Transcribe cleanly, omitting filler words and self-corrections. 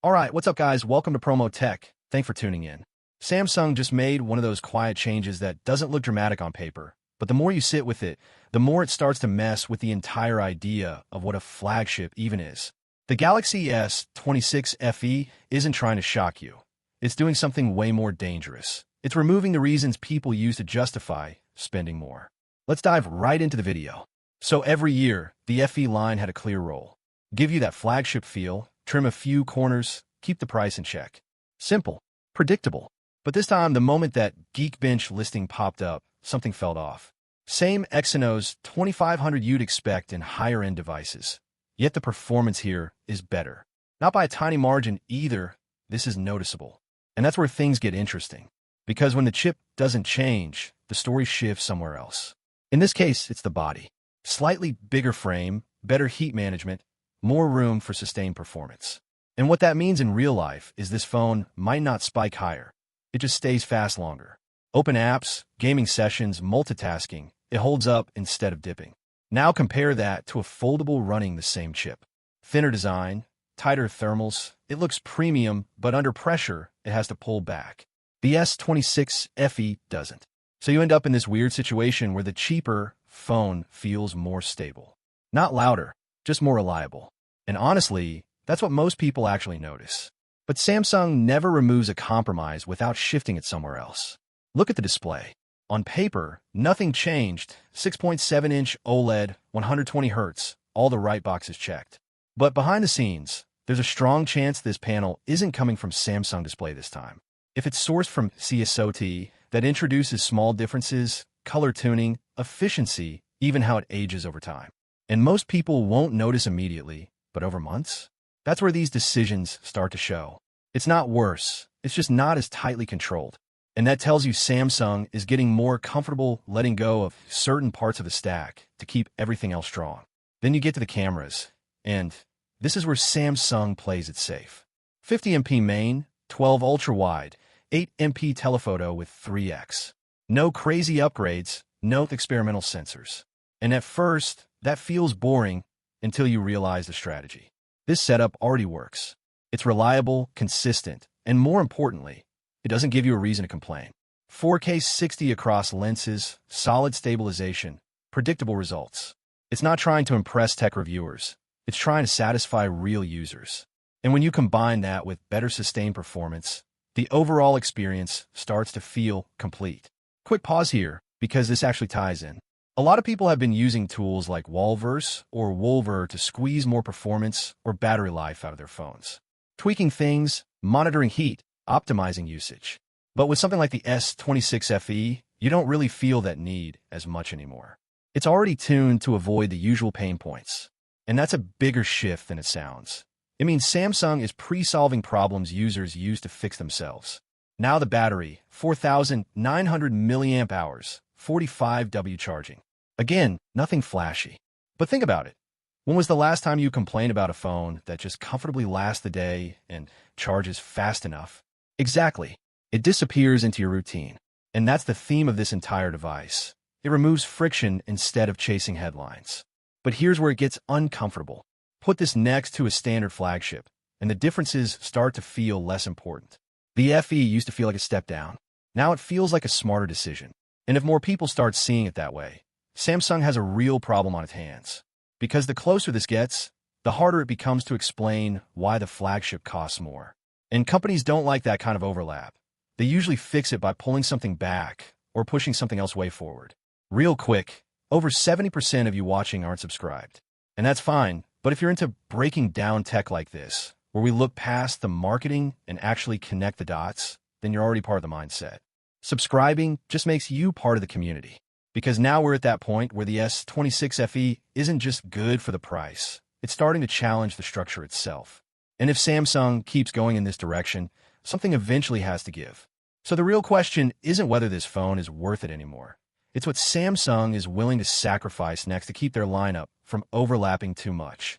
All right, what's up, guys? Welcome to Promotech. Thanks for tuning in. Samsung just made one of those quiet changes that doesn't look dramatic on paper, but the more you sit with it, the more it starts to mess with the entire idea of what a flagship even is. The Galaxy S26 FE isn't trying to shock you. It's doing something way more dangerous. It's removing the reasons people use to justify spending more. Let's dive right into the video. So every year, the FE line had a clear role. Give you that flagship feel, trim a few corners, keep the price in check. Simple, predictable. But this time, the moment that Geekbench listing popped up, something felt off. Same Exynos 2500 you'd expect in higher-end devices. Yet the performance here is better. Not by a tiny margin either. This is noticeable. And that's where things get interesting. Because when the chip doesn't change, the story shifts somewhere else. In this case, it's the body. Slightly bigger frame, better heat management, more room for sustained performance. And what that means in real life is this phone might not spike higher. It just stays fast longer. Open apps, gaming sessions, multitasking, it holds up instead of dipping. Now compare that to a foldable running the same chip. Thinner design, tighter thermals, it looks premium, but under pressure, it has to pull back. The S26 FE doesn't. So you end up in this weird situation where the cheaper phone feels more stable. Not louder, just more reliable. And honestly, that's what most people actually notice. But Samsung never removes a compromise without shifting it somewhere else. Look at the display. On paper, nothing changed. 6.7-inch OLED, 120 Hz, all the right boxes checked. But behind the scenes, there's a strong chance this panel isn't coming from Samsung Display this time. If it's sourced from CSOT, that introduces small differences, color tuning, efficiency, even how it ages over time. And most people won't notice immediately, but over months? That's where these decisions start to show. It's not worse, it's just not as tightly controlled. And that tells you Samsung is getting more comfortable letting go of certain parts of the stack to keep everything else strong. Then you get to the cameras, and this is where Samsung plays it safe. 50MP main, 12 ultra-wide, 8MP telephoto with 3x. No crazy upgrades, no experimental sensors. And at first, that feels boring until you realize the strategy. This setup already works. It's reliable, consistent, and more importantly, it doesn't give you a reason to complain. 4K 60 across lenses, solid stabilization, predictable results. It's not trying to impress tech reviewers. It's trying to satisfy real users. And when you combine that with better sustained performance, the overall experience starts to feel complete. Quick pause here, because this actually ties in. A lot of people have been using tools like Walverse or Wolver to squeeze more performance or battery life out of their phones. Tweaking things, monitoring heat, optimizing usage. But with something like the S26 FE, you don't really feel that need as much anymore. It's already tuned to avoid the usual pain points. And that's a bigger shift than it sounds. It means Samsung is pre-solving problems users use to fix themselves. Now the battery, 4,900 milliamp hours, 45W charging. Again, nothing flashy. But think about it. When was the last time you complained about a phone that just comfortably lasts the day and charges fast enough? Exactly. It disappears into your routine. And that's the theme of this entire device. It removes friction instead of chasing headlines. But here's where it gets uncomfortable. Put this next to a standard flagship, and the differences start to feel less important. The FE used to feel like a step down. Now it feels like a smarter decision. And if more people start seeing it that way, Samsung has a real problem on its hands. Because the closer this gets, the harder it becomes to explain why the flagship costs more. And companies don't like that kind of overlap. They usually fix it by pulling something back or pushing something else way forward. Real quick, over 70% of you watching aren't subscribed. And that's fine, but if you're into breaking down tech like this, where we look past the marketing and actually connect the dots, then you're already part of the mindset. Subscribing just makes you part of the community. Because now we're at that point where the S26 FE isn't just good for the price. It's starting to challenge the structure itself. And if Samsung keeps going in this direction, something eventually has to give. So the real question isn't whether this phone is worth it anymore. It's what Samsung is willing to sacrifice next to keep their lineup from overlapping too much.